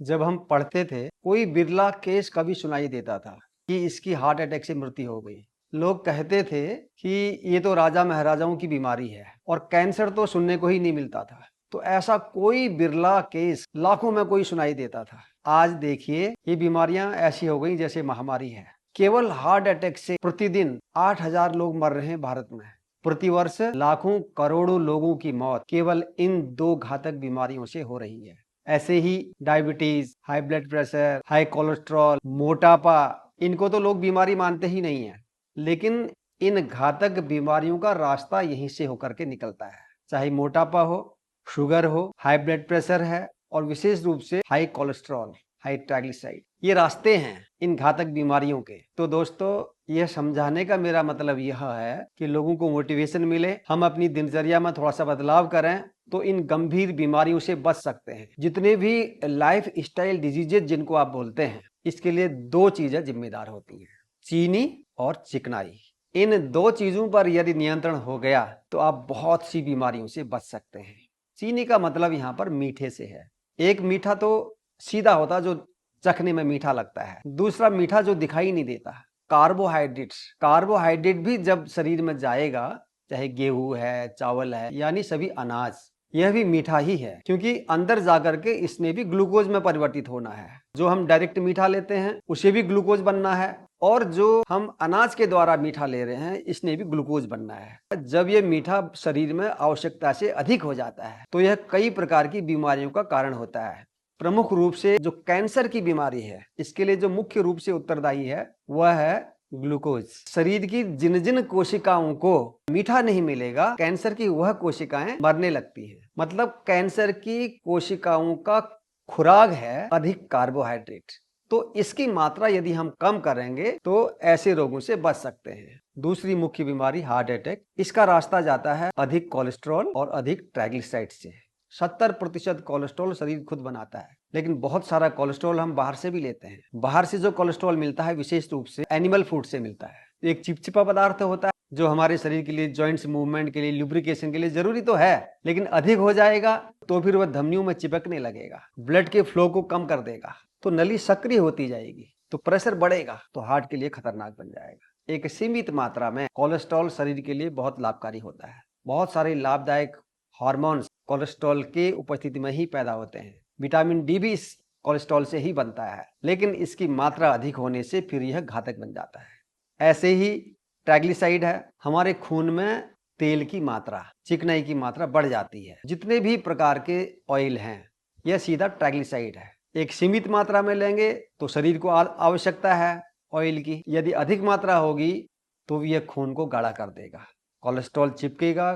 जब हम पढ़ते थे कोई बिरला केस कभी सुनाई देता था कि इसकी हार्ट अटैक से मृत्यु हो गई। लोग कहते थे कि ये तो राजा महाराजाओं की बीमारी है और कैंसर तो सुनने को ही नहीं मिलता था। तो ऐसा कोई बिरला केस लाखों में कोई सुनाई देता था। आज देखिए ये बीमारियां ऐसी हो गई जैसे महामारी है। केवल हार्ट अटैक से प्रतिदिन 8,000 लोग मर रहे हैं भारत में। प्रतिवर्ष लाखों करोड़ों लोगों की मौत केवल इन दो घातक बीमारियों से हो रही है। ऐसे ही diabetes, high blood pressure, high cholesterol, मोटापा, इनको तो लोग बीमारी मानते ही नहीं है, लेकिन इन घातक बीमारियों का रास्ता यहीं से होकर के निकलता है। चाहे मोटापा हो, शुगर हो, हाई ब्लड प्रेशर है और विशेष रूप से हाई कोलेस्ट्रॉल, हाई ट्राइग्लिसराइड, ये रास्ते हैं इन घातक बीमारियों के। तो दोस्तों, यह समझाने का मेरा मतलब यह है कि लोगों को मोटिवेशन मिले, हम अपनी दिनचर्या में थोड़ा सा बदलाव करें तो इन गंभीर बीमारियों से बच सकते हैं। जितने भी लाइफ स्टाइल डिजीजेज जिनको आप बोलते हैं, इसके लिए दो चीजें जिम्मेदार होती हैं, चीनी और चिकनाई। इन दो चीजों पर यदि नियंत्रण हो गया तो आप बहुत सी बीमारियों से बच सकते हैं। चीनी का मतलब यहाँ पर मीठे से है। एक मीठा तो सीधा होता जो चखने में मीठा लगता है, दूसरा मीठा जो दिखाई नहीं देता, कार्बोहाइड्रेट्स। कार्बोहाइड्रेट भी जब शरीर में जाएगा, चाहे गेहूं है, चावल है, यानी सभी अनाज, यह भी मीठा ही है, क्योंकि अंदर जाकर के इसने भी ग्लूकोज में परिवर्तित होना है। जो हम डायरेक्ट मीठा लेते हैं उसे भी ग्लूकोज बनना है, और जो हम अनाज के द्वारा मीठा ले रहे हैं इसने भी ग्लूकोज बनना है। जब ये मीठा शरीर में आवश्यकता से अधिक हो जाता है तो यह कई प्रकार की बीमारियों का कारण होता है। प्रमुख रूप से जो कैंसर की बीमारी है, इसके लिए जो मुख्य रूप से उत्तरदायी है वह है ग्लूकोज। शरीर की जिन जिन कोशिकाओं को मीठा नहीं मिलेगा, कैंसर की वह कोशिकाएं मरने लगती हैं। मतलब कैंसर की कोशिकाओं का खुराक है अधिक कार्बोहाइड्रेट। तो इसकी मात्रा यदि हम कम करेंगे तो ऐसे रोगों से बच सकते हैं। दूसरी मुख्य बीमारी हार्ट अटैक, इसका रास्ता जाता है अधिक कोलेस्ट्रॉल और अधिक ट्राइग्लिसराइड से। 70% कोलेस्ट्रॉल शरीर खुद बनाता है, लेकिन बहुत सारा कोलेस्ट्रॉल हम बाहर से भी लेते हैं। बाहर से जो कोलेस्ट्रॉल मिलता है विशेष रूप से एनिमल फूड से मिलता है। एक चिपचिपा पदार्थ होता है जो हमारे शरीर के लिए, जॉइंट्स मूवमेंट के लिए, लुब्रिकेशन के लिए जरूरी तो है, लेकिन अधिक हो जाएगा तो फिर वह धमनियों में चिपकने लगेगा, ब्लड के फ्लो को कम कर देगा, तो नली सक्रिय होती जाएगी, तो प्रेशर बढ़ेगा, तो हार्ट के लिए खतरनाक बन जाएगा। एक सीमित मात्रा में कोलेस्ट्रॉल शरीर के लिए बहुत लाभकारी होता है। बहुत सारे लाभदायक हार्मोन्स कोलेस्ट्रॉल के उपस्थिति में ही पैदा होते हैं। विटामिन डी भी इस कोलेस्ट्रॉल से ही बनता है, लेकिन इसकी मात्रा अधिक होने से फिर यह घातक बन जाता है। ऐसे ही ट्राइग्लिसराइड है, हमारे खून में तेल की मात्रा, चिकनाई की मात्रा बढ़ जाती है। जितने भी प्रकार के ऑयल हैं यह सीधा ट्राइग्लिसराइड है। एक सीमित मात्रा में लेंगे तो शरीर को आवश्यकता है ऑयल की, यदि अधिक मात्रा होगी तो यह खून को गाढ़ा कर देगा, कोलेस्ट्रॉल चिपकेगा,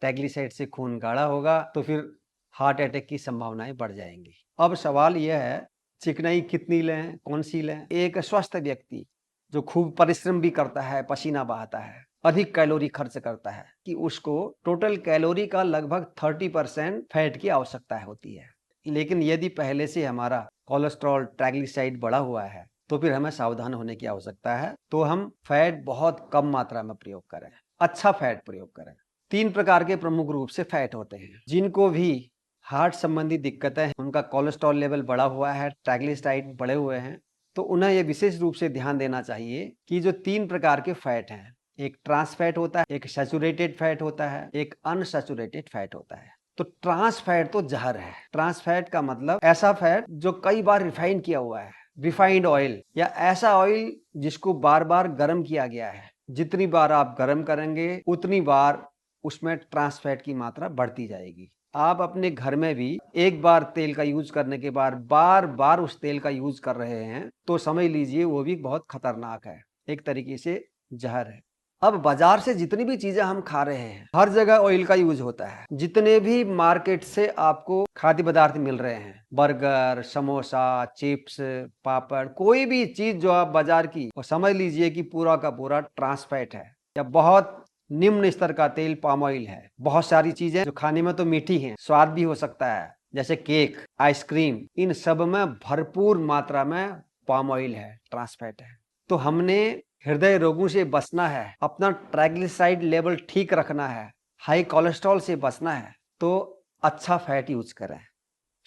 ट्राइग्लिसराइड से खून गाढ़ा होगा, तो फिर हार्ट अटैक की संभावनाएं बढ़ जाएंगी। अब सवाल यह है चिकनाई कितनी लें, कौन सी लें। एक स्वस्थ व्यक्ति जो खूब परिश्रम भी करता है, पसीना बहाता है, अधिक कैलोरी खर्च करता है, कि उसको टोटल कैलोरी का लगभग 30% फैट की आवश्यकता होती है। लेकिन यदि पहले से हमारा कोलेस्ट्रॉल, ट्राइग्लिसराइड बढ़ा हुआ है तो फिर हमें सावधान होने की आवश्यकता है। तो हम फैट बहुत कम मात्रा में प्रयोग करें, अच्छा फैट प्रयोग करें। 3 प्रकार के प्रमुख रूप से फैट होते हैं। जिनको भी हार्ट संबंधी दिक्कतें हैं, उनका कोलेस्ट्रॉल लेवल बढ़ा हुआ है, ट्राइग्लिसराइड बढ़े हुए हैं, तो उन्हें यह विशेष रूप से ध्यान देना चाहिए कि जो 3 प्रकार के फैट हैं, एक ट्रांस फैट होता है, एक सैचुरेटेड फैट होता है, एक अनसैचुरेटेड फैट होता है। तो ट्रांस फैट तो जहर है। ट्रांस फैट का मतलब ऐसा फैट जो कई बार रिफाइन किया हुआ है, रिफाइंड ऑयल, या ऐसा ऑयल जिसको बार बार गर्म किया गया है। जितनी बार आप गर्म करेंगे उतनी बार उसमें ट्रांस फैट की मात्रा बढ़ती जाएगी। आप अपने घर में भी एक बार तेल का यूज करने के बाद बार बार उस तेल का यूज कर रहे हैं तो समझ लीजिए वो भी बहुत खतरनाक है, एक तरीके से जहर है। अब बाजार से जितनी भी चीजें हम खा रहे हैं हर जगह ऑयल का यूज होता है। जितने भी मार्केट से आपको खाद्य पदार्थ मिल रहे हैं, बर्गर, समोसा, चिप्स, पापड़, कोई भी चीज जो आप बाजार की, वो समझ लीजिए कि पूरा का पूरा ट्रांस फैट है, या बहुत निम्न स्तर का तेल पाम ऑयल है। बहुत सारी चीजें जो खाने में तो मीठी हैं, स्वाद भी हो सकता है, जैसे केक, आइसक्रीम, इन सब में भरपूर मात्रा में पाम ऑयल है, ट्रांस फैट है। तो हमने हृदय रोगों से बचना है, अपना ट्राइग्लिसराइड लेवल ठीक रखना है, हाई कोलेस्ट्रॉल से बचना है, तो अच्छा फैट यूज करें,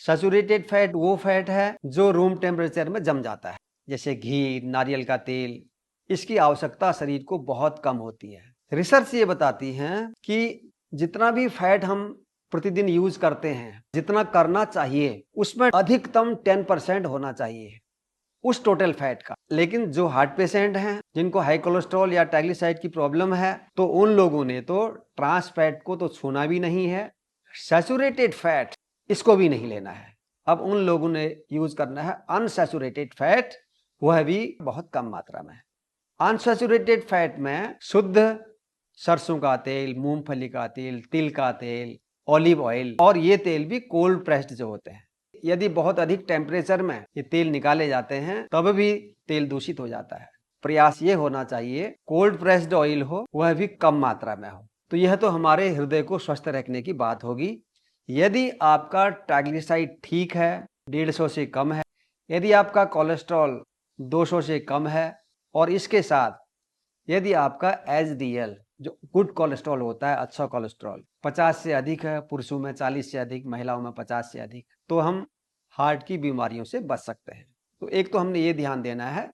सैचुरेटेड फैट वो फैट है जो रूम टेम्परेचर में जम जाता है, जैसे घी, नारियल का तेल। इसकी आवश्यकता शरीर को बहुत कम होती है। रिसर्च ये बताती है कि जितना भी फैट हम प्रतिदिन यूज करते हैं, जितना करना चाहिए उसमें अधिकतम 10% होना चाहिए उस टोटल फैट का। लेकिन जो हार्ट पेशेंट हैं, जिनको हाई कोलेस्ट्रॉल या ट्राइग्लिसराइड की प्रॉब्लम है, तो उन लोगों ने तो ट्रांस फैट को तो छूना भी नहीं है, सैचुरेटेड फैट इसको भी नहीं लेना है। अब उन लोगों ने यूज करना है अनसैचुरेटेड फैट, वह भी बहुत कम मात्रा में। अनसैचुरेटेड फैट में शुद्ध सरसों का तेल, मूंगफली का तेल, तिल का तेल, ऑलिव ऑयल, और ये तेल भी कोल्ड प्रेस्ड जो होते हैं। यदि बहुत अधिक टेम्परेचर में ये तेल निकाले जाते हैं तब भी तेल दूषित हो जाता है। प्रयास ये होना चाहिए कोल्ड प्रेस्ड ऑयल हो, वह भी कम मात्रा में हो। तो यह तो हमारे हृदय को स्वस्थ रखने की बात होगी। यदि आपका ट्राइग्लिसराइड ठीक है, 150 से कम है, यदि आपका कोलेस्ट्रॉल 200 से कम है, और इसके साथ यदि आपका एचडीएल जो गुड कोलेस्ट्रॉल होता है, अच्छा कोलेस्ट्रॉल 50 से अधिक है, पुरुषों में 40 से अधिक, महिलाओं में 50 से अधिक, तो हम हार्ट की बीमारियों से बच सकते हैं। तो एक तो हमने ये ध्यान देना है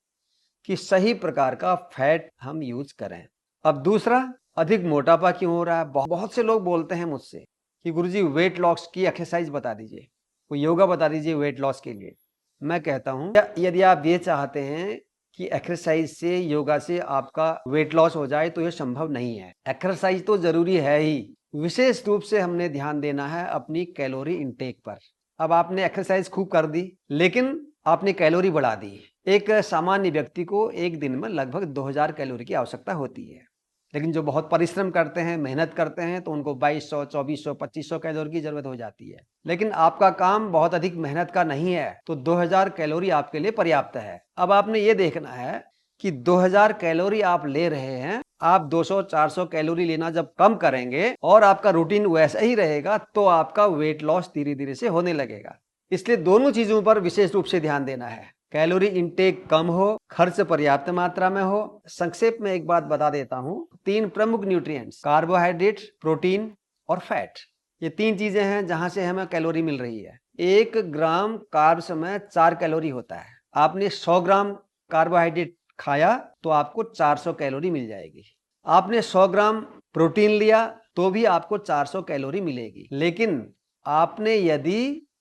कि सही प्रकार का फैट हम यूज करें। अब दूसरा, अधिक मोटापा क्यों हो रहा है? बहुत से लोग बोलते हैं मुझसे कि गुरुजी वेट लॉस की एक्सरसाइज बता दीजिए, कोई योगा बता दीजिए वेट लॉस के लिए। मैं कहता हूं यदि आप ये चाहते हैं कि एक्सरसाइज से, योगा से आपका वेट लॉस हो जाए, तो ये संभव नहीं है। एक्सरसाइज तो जरूरी है ही, विशेष रूप से हमने ध्यान देना है अपनी कैलोरी इनटेक पर। अब आपने एक्सरसाइज खूब कर दी, लेकिन आपने कैलोरी बढ़ा दी। एक सामान्य व्यक्ति को एक दिन में लगभग 2000 कैलोरी की आवश्यकता होती है, लेकिन जो बहुत परिश्रम करते हैं, मेहनत करते हैं, तो उनको 2200, 2400, 2500 कैलोरी की जरूरत हो जाती है। लेकिन आपका काम बहुत अधिक मेहनत का नहीं है, तो 2000 कैलोरी आपके लिए पर्याप्त है। अब आपने ये देखना है कि 2000 कैलोरी आप ले रहे हैं, आप 200-400 कैलोरी लेना जब कम करेंगे और आपका रूटीन वैसा ही रहेगा, तो आपका वेट लॉस धीरे धीरे से होने लगेगा। इसलिए दोनों चीजों पर विशेष रूप से ध्यान देना है। कैलोरी इंटेक कम हो, खर्च पर्याप्त मात्रा में हो। संक्षेप में एक बात बता देता हूं, 3 प्रमुख न्यूट्रिएंट्स, कार्बोहाइड्रेट, प्रोटीन और फैट, ये 3 चीजें हैं जहां से हमें कैलोरी मिल रही है। 1 ग्राम कार्ब्स में 4 कैलोरी होता है। आपने 100 ग्राम कार्बोहाइड्रेट खाया तो आपको 400 कैलोरी मिल जाएगी। आपने 100 ग्राम प्रोटीन लिया तो भी आपको 400 कैलोरी मिलेगी। लेकिन आपने यदि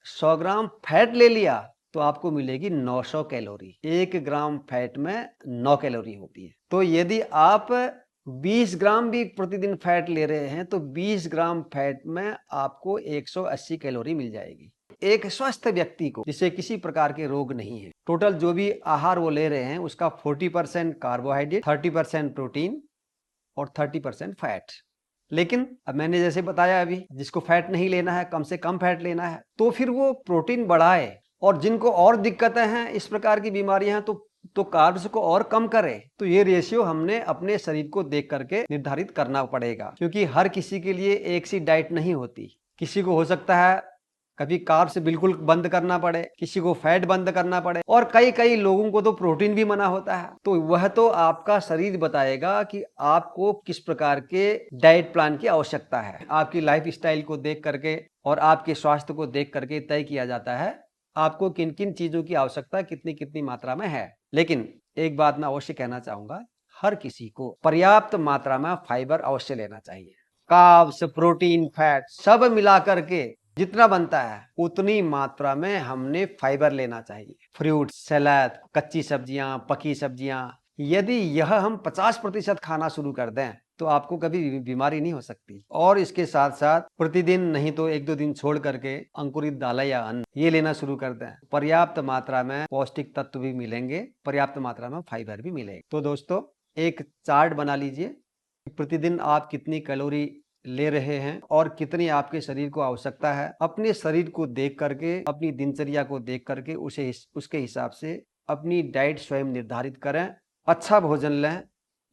100 ग्राम फैट ले लिया तो आपको मिलेगी 900 कैलोरी। 1 ग्राम फैट में 9 कैलोरी होती है। तो यदि आप 20 ग्राम भी प्रतिदिन फैट ले रहे हैं तो 20 ग्राम फैट में आपको 180 कैलोरी मिल जाएगी। एक स्वस्थ व्यक्ति को, जिसे किसी प्रकार के रोग नहीं है, टोटल जो भी आहार वो ले रहे हैं उसका 40% कार्बोहाइड्रेट, 30% प्रोटीन और 30% फैट। लेकिन अब मैंने जैसे बताया अभी, जिसको फैट नहीं लेना है, कम से कम फैट लेना है, तो फिर वो प्रोटीन बढ़ाए। और जिनको और दिक्कतें हैं, इस प्रकार की बीमारियां हैं, तो कार्ब्स को और कम करे। तो ये रेशियो हमने अपने शरीर को देख करके निर्धारित करना पड़ेगा, क्योंकि हर किसी के लिए एक सी डाइट नहीं होती। किसी को हो सकता है कभी कार्ब्स बिल्कुल बंद करना पड़े, किसी को फैट बंद करना पड़े, और कई लोगों को तो प्रोटीन भी मना होता है। तो वह तो आपका शरीर बताएगा कि आपको किस प्रकार के डाइट प्लान की आवश्यकता है। आपकी लाइफ स्टाइल को देख करके और आपके स्वास्थ्य को देख करके तय किया जाता है आपको किन किन चीजों की आवश्यकता कितनी कितनी मात्रा में है। लेकिन एक बात मैं अवश्य कहना चाहूंगा, हर किसी को पर्याप्त मात्रा में फाइबर अवश्य लेना चाहिए। कार्ब्स, प्रोटीन, फैट सब मिला करके जितना बनता है उतनी मात्रा में हमने फाइबर लेना चाहिए। फ्रूट, सलाद, कच्ची सब्जियां, पकी सब्जियां, यदि यह हम 50% खाना शुरू कर दें तो आपको कभी बीमारी नहीं हो सकती। और इसके साथ साथ प्रतिदिन नहीं तो 1-2 दिन छोड़ करके अंकुरित दालें या अन्न ये लेना शुरू कर दें, पर्याप्त मात्रा में पौष्टिक तत्व भी मिलेंगे, पर्याप्त मात्रा में फाइबर भी मिलेगा। तो दोस्तों, एक चार्ट बना लीजिए, प्रतिदिन आप कितनी कैलोरी ले रहे हैं और कितनी आपके शरीर को आवश्यकता है। अपने शरीर को देख करके, अपनी दिनचर्या को देख करके उसके हिसाब से अपनी डाइट स्वयं निर्धारित करें। अच्छा भोजन लें,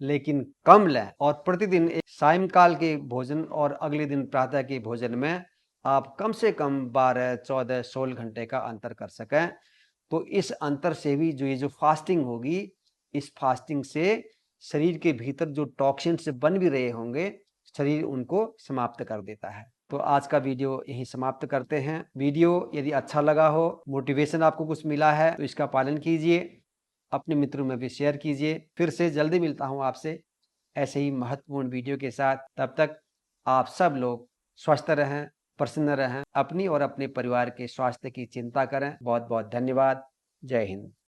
लेकिन कम लें, और प्रतिदिन सायंकाल के भोजन और अगले दिन प्रातः के भोजन में आप कम से कम 12, 14, 16 घंटे का अंतर कर सकें। तो इस अंतर से भी जो ये जो फास्टिंग होगी, इस फास्टिंग से शरीर के भीतर जो टॉक्सिन्स बन भी रहे होंगे, शरीर उनको समाप्त कर देता है। तो आज का वीडियो यहीं समाप्त करते हैं। वीडियो यदि अच्छा लगा हो, मोटिवेशन आपको कुछ मिला है तो इसका पालन कीजिए, अपने मित्रों में भी शेयर कीजिए। फिर से जल्दी मिलता हूँ आपसे ऐसे ही महत्वपूर्ण वीडियो के साथ। तब तक आप सब लोग स्वस्थ रहें, प्रसन्न रहें, अपनी और अपने परिवार के स्वास्थ्य की चिंता करें। बहुत बहुत धन्यवाद। जय हिंद।